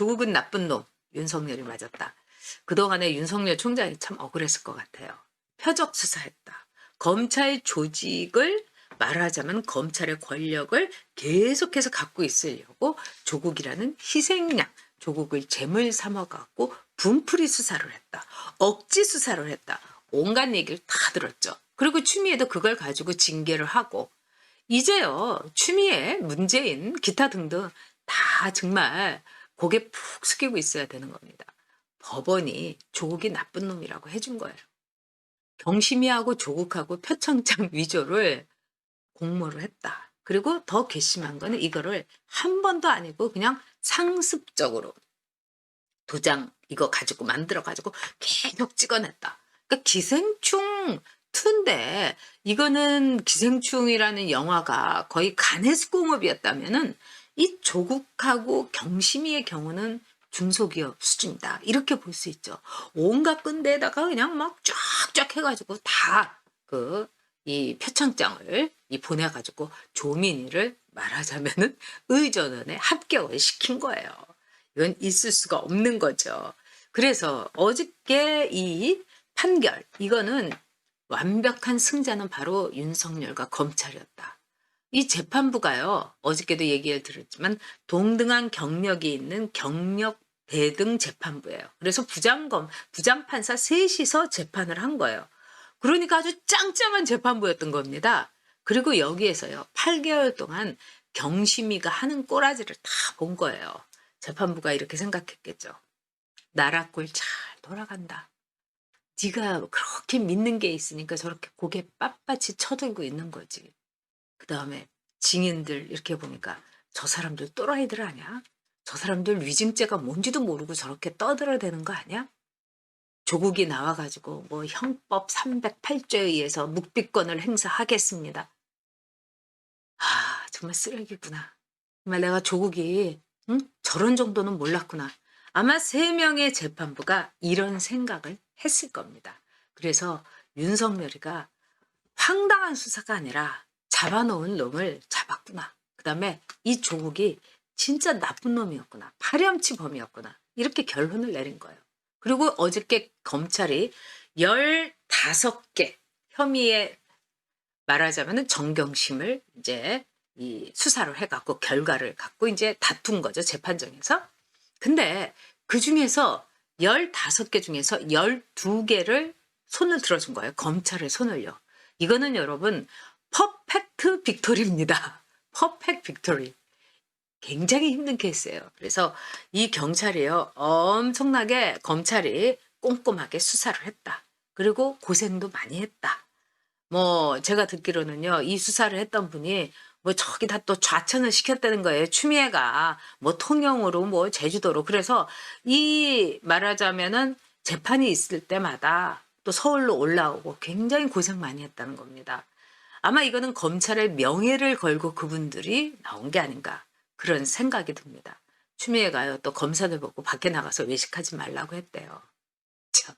조국은 나쁜 놈, 윤석열이 맞았다. 그동안에 윤석열 총장이 참 억울했을 것 같아요. 표적 수사했다. 검찰 조직을 말하자면 검찰의 권력을 계속해서 갖고 있으려고 조국이라는 희생양, 조국을 제물 삼아갖고 분풀이 수사를 했다. 억지 수사를 했다. 온갖 얘기를 다 들었죠. 그리고 추미애도 그걸 가지고 징계를 하고 이제요 추미애, 문재인, 기타 등등 다 정말 고개 푹 숙이고 있어야 되는 겁니다. 법원이 조국이 나쁜 놈이라고 해준 거예요. 경심이하고 조국하고 표창장 위조를 공모를 했다. 그리고 더 괘씸한 거는 이거를 한 번도 아니고 그냥 상습적으로 도장 이거 가지고 만들어 가지고 계속 찍어냈다. 그러니까 기생충 2인데 이거는 기생충이라는 영화가 거의 간해수공업이었다면은 이 조국하고 경심이의 경우는 중소기업 수준이다. 이렇게 볼 수 있죠. 온갖 끈데다가 그냥 막 쫙쫙 해가지고 다 이 표창장을 보내가지고 조민희를 말하자면은 의전원에 합격을 시킨 거예요. 이건 있을 수가 없는 거죠. 그래서 어저께 이 판결, 이거는 완벽한 승자는 바로 윤석열과 검찰이었다. 이 재판부가요, 어저께도 얘기를 들었지만 동등한 경력이 있는 경력 대등 재판부예요. 그래서 부장판사 셋이서 재판을 한 거예요. 그러니까 아주 짱짱한 재판부였던 겁니다. 그리고 여기에서요, 8개월 동안 경심이가 하는 꼬라지를 다 본 거예요. 재판부가 이렇게 생각했겠죠. 나라 꼴 잘 돌아간다. 네가 그렇게 믿는 게 있으니까 저렇게 고개 빳빳이 쳐들고 있는 거지. 그 다음에 증인들 이렇게 보니까 저 사람들 또라이들 아니야? 저 사람들 위증죄가 뭔지도 모르고 저렇게 떠들어대는 거 아니야? 조국이 나와가지고 뭐 형법 308조에 의해서 묵비권을 행사하겠습니다. 아, 정말 쓰레기구나. 정말 내가 조국이 저런 정도는 몰랐구나. 아마 3명의 재판부가 이런 생각을 했을 겁니다. 그래서 윤석열이가 황당한 수사가 아니라 잡아놓은 놈을 잡았구나. 그 다음에 이 조국이 진짜 나쁜 놈이었구나. 파렴치범이었구나. 이렇게 결론을 내린 거예요. 그리고 어저께 검찰이 15개 혐의에 말하자면 정경심을 이제 이 수사를 해갖고 결과를 갖고 이제 다툰 거죠. 재판정에서. 근데 그 중에서 15개 중에서 12개를 손을 들어준 거예요. 검찰의 손을요. 이거는 여러분 퍼펙트 빅토리입니다. 퍼펙트 빅토리. 굉장히 힘든 케이스예요. 그래서 이 경찰이요. 엄청나게 검찰이 꼼꼼하게 수사를 했다. 그리고 고생도 많이 했다. 뭐 제가 듣기로는요. 이 수사를 했던 분이 뭐 저기다 또 좌천을 시켰다는 거예요. 추미애가 뭐 통영으로 뭐 제주도로. 그래서 이 말하자면은 재판이 있을 때마다 또 서울로 올라오고 굉장히 고생 많이 했다는 겁니다. 아마 이거는 검찰의 명예를 걸고 그분들이 나온 게 아닌가 그런 생각이 듭니다. 추미애가요 또 검사들 보고 밖에 나가서 외식하지 말라고 했대요. 참.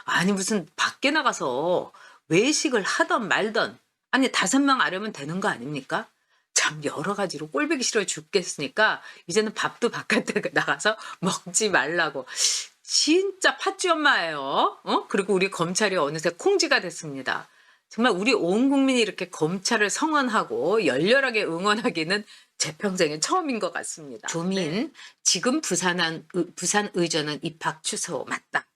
아니 무슨 밖에 나가서 외식을 하던 말던 아니 5명 아려면 되는 거 아닙니까? 참 여러 가지로 꼴보기 싫어 죽겠으니까 이제는 밥도 바깥에 나가서 먹지 말라고. 진짜 팥쥐 엄마예요. 그리고 우리 검찰이 어느새 콩쥐가 됐습니다. 정말 우리 온 국민이 이렇게 검찰을 성원하고 열렬하게 응원하기는 제 평생에 처음인 것 같습니다. 조민, 지금 부산 의전은 입학 취소 맞다.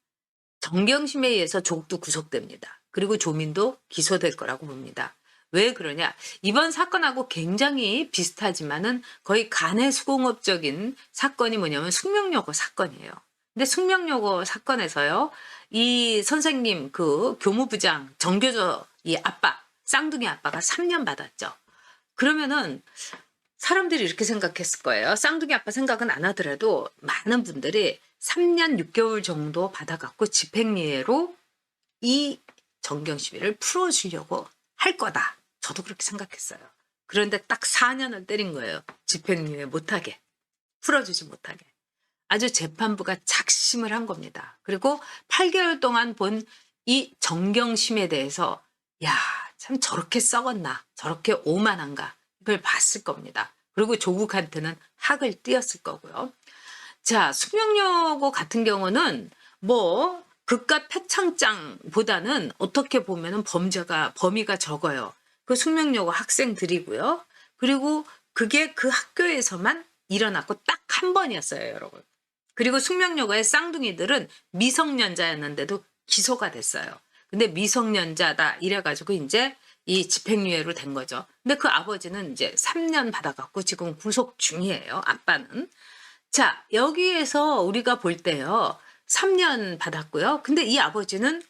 정경심에 의해서 조국도 구속됩니다. 그리고 조민도 기소될 거라고 봅니다. 왜 그러냐? 이번 사건하고 굉장히 비슷하지만은 거의 간해수공업적인 사건이 뭐냐면 숙명여고 사건이에요. 근데 숙명여고 사건에서요, 이 선생님 그 교무부장 정교조 이 아빠, 쌍둥이 아빠가 3년 받았죠. 그러면은 사람들이 이렇게 생각했을 거예요. 쌍둥이 아빠 생각은 안 하더라도 많은 분들이 3년 6개월 정도 받아갖고 집행유예로 이 정경심이를 풀어주려고 할 거다. 저도 그렇게 생각했어요. 그런데 딱 4년을 때린 거예요. 집행유예 못하게. 풀어주지 못하게. 아주 재판부가 작심을 한 겁니다. 그리고 8개월 동안 본 이 정경심에 대해서 야, 참 저렇게 썩었나, 저렇게 오만한가 이걸 봤을 겁니다. 그리고 조국한테는 학을 띄었을 거고요. 자, 숙명여고 같은 경우는 뭐 그깟 표창장보다는 어떻게 보면은 범위가 적어요. 그 숙명여고 학생들이고요. 그리고 그게 그 학교에서만 일어났고 딱 한 번이었어요, 여러분. 그리고 숙명여고의 쌍둥이들은 미성년자였는데도 기소가 됐어요. 근데 미성년자다 이래가지고 이제 이 집행유예로 된 거죠. 근데 그 아버지는 이제 3년 받아갖고 지금 구속 중이에요. 아빠는. 자, 여기에서 우리가 볼 때요. 3년 받았고요. 근데 이 아버지는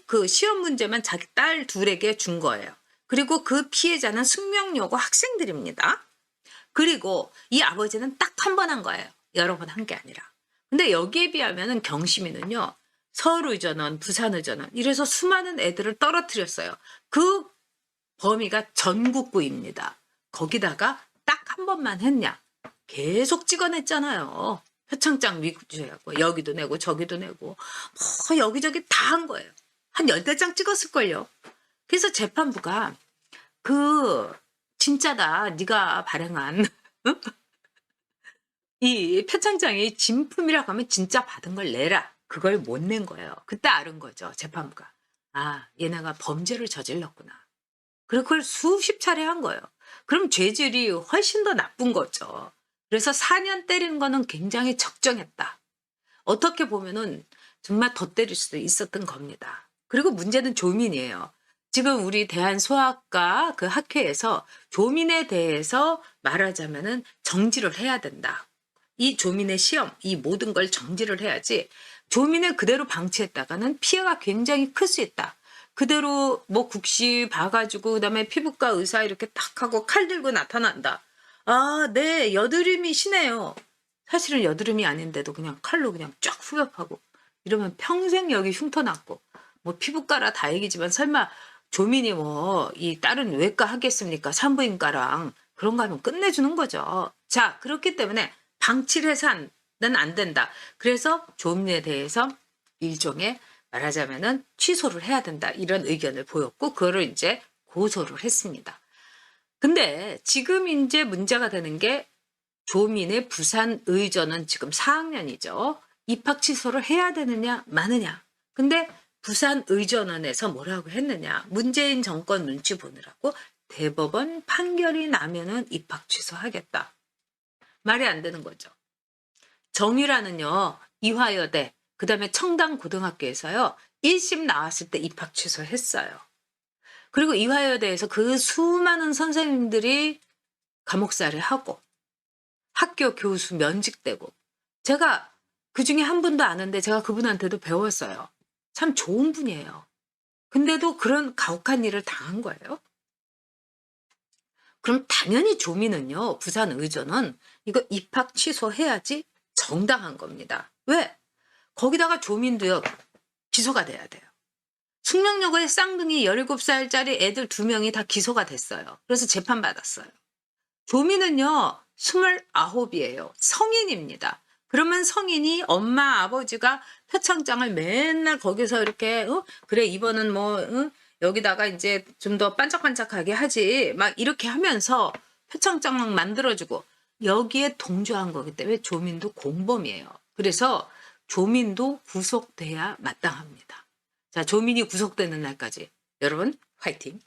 그 시험 문제만 자기 딸 둘에게 준 거예요. 그리고 그 피해자는 숙명여고 학생들입니다. 그리고 이 아버지는 딱 한 번 한 거예요. 여러 번 한 게 아니라. 근데 여기에 비하면은 경심이는요. 서울의전원, 부산의전원 이래서 수많은 애들을 떨어뜨렸어요. 그 범위가 전국구입니다. 거기다가 딱 한 번만 했냐. 계속 찍어냈잖아요. 표창장 위주해갖고 여기도 내고 저기도 내고 뭐 여기저기 다 한 거예요. 한 10대 장 찍었을걸요. 그래서 재판부가 진짜다 네가 발행한 이 표창장이 진품이라고 하면 진짜 받은 걸 내라. 그걸 못 낸 거예요. 그때 알은 거죠. 재판부가. 아, 얘네가 범죄를 저질렀구나. 그리고 그걸 수십 차례 한 거예요. 그럼 죄질이 훨씬 더 나쁜 거죠. 그래서 4년 때리는 거는 굉장히 적정했다. 어떻게 보면은 정말 더 때릴 수도 있었던 겁니다. 그리고 문제는 조민이에요. 지금 우리 대한소아과 그 학회에서 조민에 대해서 말하자면은 정지를 해야 된다. 이 조민의 시험, 이 모든 걸 정지를 해야지 조민을 그대로 방치했다가는 피해가 굉장히 클 수 있다. 그대로 뭐 국시 봐가지고 그다음에 피부과 의사 이렇게 탁 하고 칼 들고 나타난다. 아, 네, 여드름이 시네요. 사실은 여드름이 아닌데도 그냥 칼로 그냥 쫙 후벼파고 이러면 평생 여기 흉터 났고 뭐 피부과라 다행이지만 설마 조민이 뭐 이 다른 외과 하겠습니까? 산부인과랑 그런 거 하면 끝내주는 거죠. 자, 그렇기 때문에 방치를 해서는 안 된다. 그래서 조민에 대해서 일종의 말하자면은 취소를 해야 된다. 이런 의견을 보였고 그거를 이제 고소를 했습니다. 근데 지금 이제 문제가 되는 게 조민의 부산의전은 지금 4학년이죠. 입학 취소를 해야 되느냐 마느냐. 근데 부산의전원에서 뭐라고 했느냐. 문재인 정권 눈치 보느라고 대법원 판결이 나면은 입학 취소하겠다. 말이 안 되는 거죠. 정유라는요. 이화여대 그다음에 청담고등학교에서요. 1심 나왔을 때 입학 취소했어요. 그리고 이화여대에서 그 수많은 선생님들이 감옥살이 하고 학교 교수 면직되고 제가 그중에 한 분도 아는데 제가 그분한테도 배웠어요. 참 좋은 분이에요. 근데도 그런 가혹한 일을 당한 거예요. 그럼 당연히 조민은요. 부산의전은 이거 입학 취소해야지 정당한 겁니다. 왜? 거기다가 조민도요. 기소가 돼야 돼요. 숙명여고의 쌍둥이 17살짜리 애들 2명이 다 기소가 됐어요. 그래서 재판받았어요. 조민은요. 29이에요. 성인입니다. 그러면 성인이 엄마 아버지가 표창장을 맨날 거기서 이렇게 그래 이번은 뭐 여기다가 이제 좀 더 반짝반짝하게 하지 막 이렇게 하면서 표창장 막 만들어주고 여기에 동조한 거기 때문에 조민도 공범이에요. 그래서 조민도 구속돼야 마땅합니다. 자, 조민이 구속되는 날까지 여러분 화이팅!